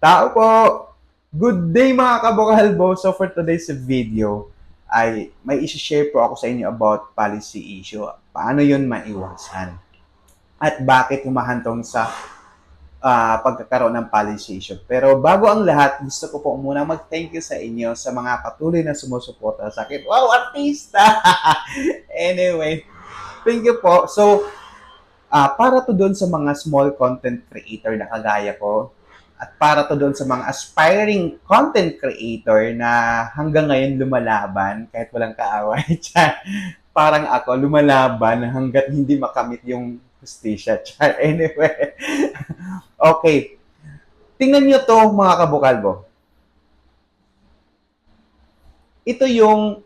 Tao po! Good day mga kabukalbo! So for today's video, ay may isi-share po ako sa inyo about policy issue. Paano yun maiwasan? At bakit humahantong sa pagkakaroon ng policy issue. Pero bago ang lahat, gusto ko po muna mag-thank you sa inyo sa mga patuloy na sumusuporta sa akin. Wow, artista! Anyway, thank you po. So, para to doon sa mga small content creator na kagaya ko, at para to doon sa mga aspiring content creator na hanggang ngayon lumalaban kahit walang kaaway. Parang ako, lumalaban hanggat hindi makamit yung hustisya. Anyway, okay. Tingnan nyo to mga kabukalbo. Ito yung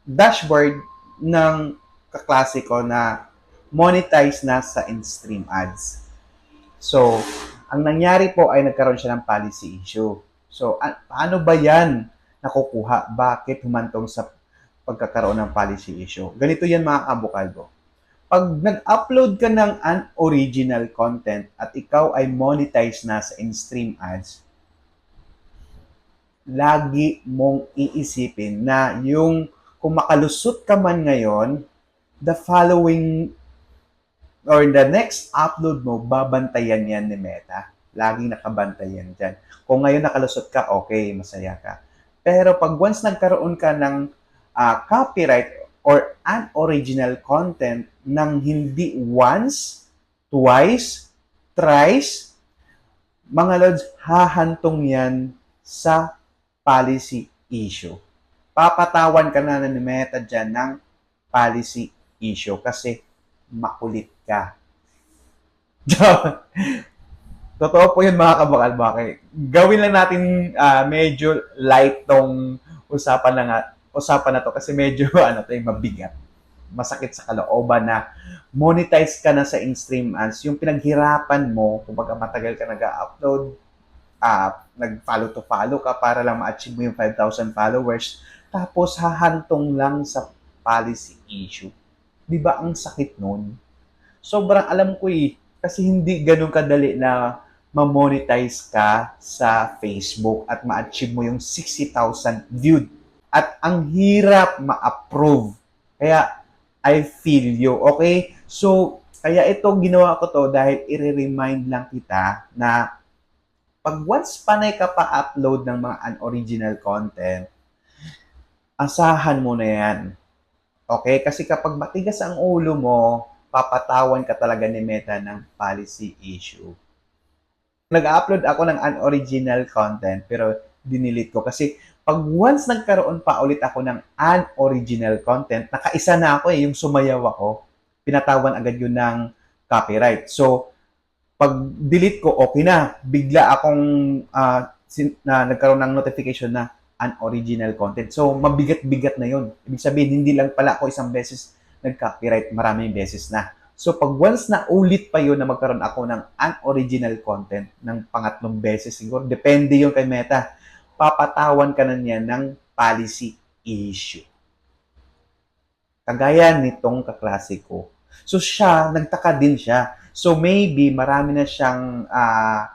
dashboard ng kaklase ko na monetize na sa in-stream ads. So, ang nangyari po ay nagkaroon siya ng policy issue. So, paano ba yan nakukuha? Bakit humantong sa pagkakaroon ng policy issue? Ganito yan mga kabukalbo. Pag nag-upload ka ng unoriginal content at ikaw ay monetize na sa in-stream ads, lagi mong iisipin na yung kung makalusot ka man ngayon, the following or the next upload mo, babantayan yan ni Meta. Laging nakabantayan dyan. Kung ngayon nakalusot ka, okay, masaya ka. Pero pag once nagkaroon ka ng copyright or unoriginal content ng hindi once, twice, thrice, mga lods, hahantong yan sa policy issue. Papatawan ka na ni Meta dyan ng policy issue kasi makulit ka. Totoo po yun mga kabakal. Bakit? Gawin lang natin medyo light tong usapan na to kasi medyo mabigat. Masakit sa kalooban na monetize ka na sa in-stream ads. Yung pinaghirapan mo, kumbaga matagal ka nag-upload, nag-follow to follow ka para lang ma-achieve mo yung 5,000 followers, tapos hahantong lang sa policy issue. Di ba ang sakit nun? Sobrang alam ko kasi hindi ganun kadali na ma-monetize ka sa Facebook at ma-achieve mo yung 60,000 viewed. At ang hirap ma-approve. Kaya, I feel you, okay? So, kaya ito, ginawa ko to dahil i-remind lang kita na pag once panay ka pa-upload ng mga unoriginal content, asahan mo na yan. Okay? Kasi kapag matigas ang ulo mo, papatawan ka talaga ni Meta ng policy issue. Nag-upload ako ng unoriginal content pero dinilit ko kasi pag once nagkaroon pa ulit ako ng unoriginal content, nakaisa na ako yung sumayaw ako, pinatawan agad yun ng copyright. So, pag delete ko, okay na. Bigla akong nagkaroon ng notification na unoriginal content. So, mabigat-bigat na yun. Ibig sabihin, hindi lang pala ako isang beses nag-copyright, maraming beses na. So, pag once na ulit pa yun na magkaroon ako ng unoriginal content ng pangatlong beses, siguro, depende yun kay Meta, papatawan ka na niya ng policy issue. Kagaya nitong kaklase ko. So, nagtaka din siya. So, maybe marami na siyang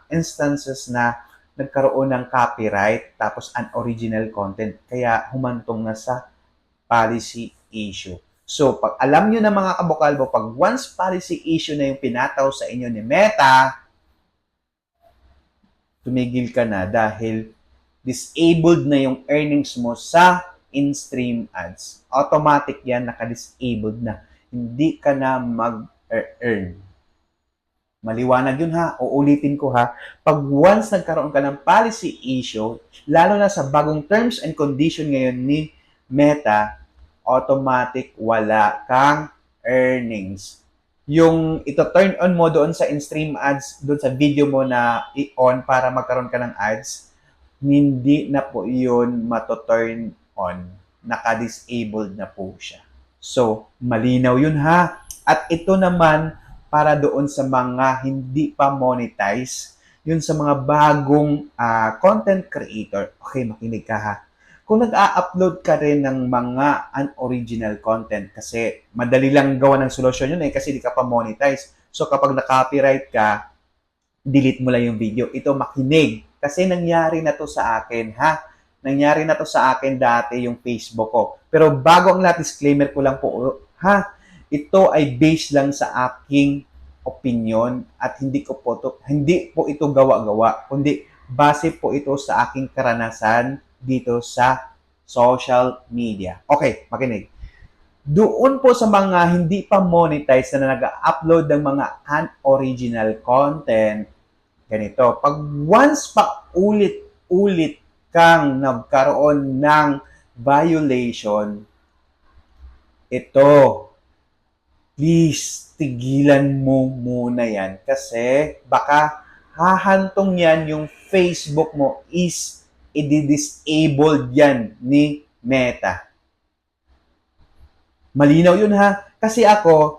instances na nagkaroon ng copyright tapos unoriginal content. Kaya humantong na sa policy issue. So, pag alam nyo na mga kabukalbo, pag once policy issue na yung pinataw sa inyo ni Meta, tumigil ka na dahil disabled na yung earnings mo sa in-stream ads. Automatic yan, naka-disabled na. Hindi ka na mag-earn. Maliwanag yun ha, uulitin ko ha. Pag once nagkaroon ka ng policy issue, lalo na sa bagong terms and condition ngayon ni Meta, automatic wala kang earnings. Yung ito-turn on mo doon sa in-stream ads, doon sa video mo na i-on para magkaroon ka ng ads, hindi na po yun mato-turn on. Naka-disabled na po siya. So, malinaw yun ha. At ito naman, para doon sa mga hindi pa monetize, yun sa mga bagong content creator. Okay, makinig ka ha. Kung nag-a-upload ka rin ng mga unoriginal content, kasi madali lang gawa ng solusyon yun kasi di ka pa monetize. So, kapag na-copyright ka, delete mo lang yung video. Ito makinig. Kasi nangyari na to sa akin, ha? Nangyari na to sa akin dati yung Facebook ko. Pero bago ang lahat, disclaimer ko lang po, ha? Ito ay based lang sa aking opinion at hindi po ito gawa-gawa, kundi base po ito sa aking karanasan dito sa social media. Okay, makinig. Doon po sa mga hindi pa monetize na nag-upload ng mga unoriginal content, ganito, pag once pa ulit-ulit kang nagkaroon ng violation, ito, please, tigilan mo muna yan kasi baka hahantong yan yung Facebook mo is i-disable yan ni Meta. Malinaw yun ha. Kasi ako,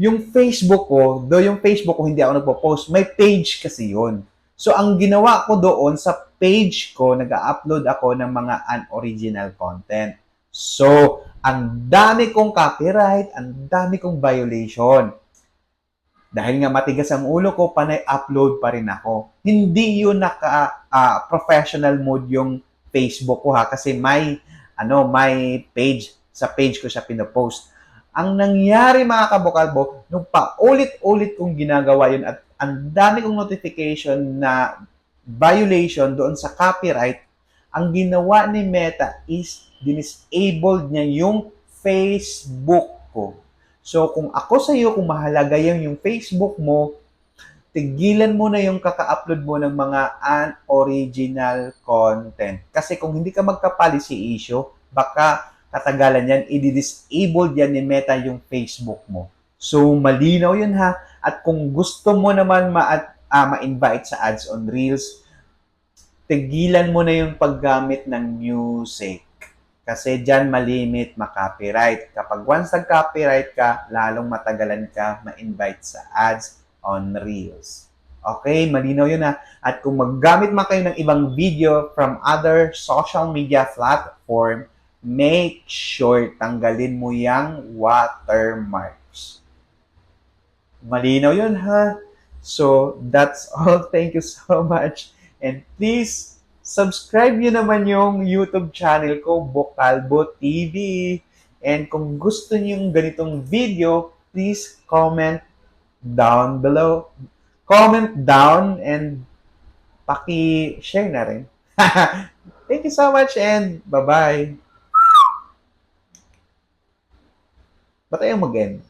yung Facebook ko, yung Facebook ko hindi ako nagpo-post, may page kasi yun. So, ang ginawa ko doon sa page ko, nag-upload ako ng mga unoriginal content. So, ang dami kong copyright, ang dami kong violation. Dahil nga matigas ang ulo ko, panay upload pa rin ako. Hindi yun professional mode yung Facebook ko ha, kasi may page, sa page ko siya pinopost. Ang nangyari mga kabukalbo, nung paulit-ulit kong ginagawa yun at ang dami kong notification na violation doon sa copyright, ang ginawa ni Meta is disabled niya yung Facebook ko. So kung ako sa iyo, kung mahalaga yung Facebook mo, tigilan mo na yung kaka-upload mo ng mga unoriginal content. Kasi kung hindi ka magka-policy issue, baka katagalan yan, i-disable yan ni Meta yung Facebook mo. So, malinaw yun ha. At kung gusto mo naman ma-invite sa ads on Reels, tigilan mo na yung paggamit ng music. Kasi dyan malimit ma-copyright. Kapag once nag-copyright ka, lalong matagalan ka ma-invite sa ads on Reels. Okay, malinaw yun ha. At kung maggamit man kayo ng ibang video from other social media platform, make sure tanggalin mo yung watermarks. Malinaw yun ha. So, that's all. Thank you so much. And please, subscribe nyo naman yung YouTube channel ko, Vocalbo TV. And kung gusto nyo yung ganitong video, please comment down below. Comment down and paki-share na rin. Thank you so much and bye-bye. Ba't ayaw mag-end?